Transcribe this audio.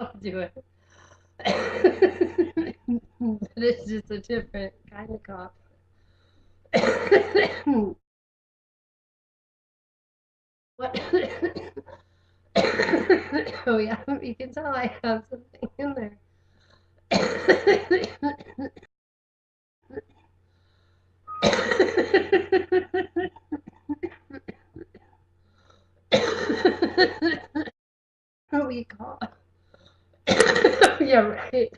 I'll do it. But it's just a different kind of cough. What? Oh yeah, you can tell I have something in there. Oh, we cough. Yeah, right.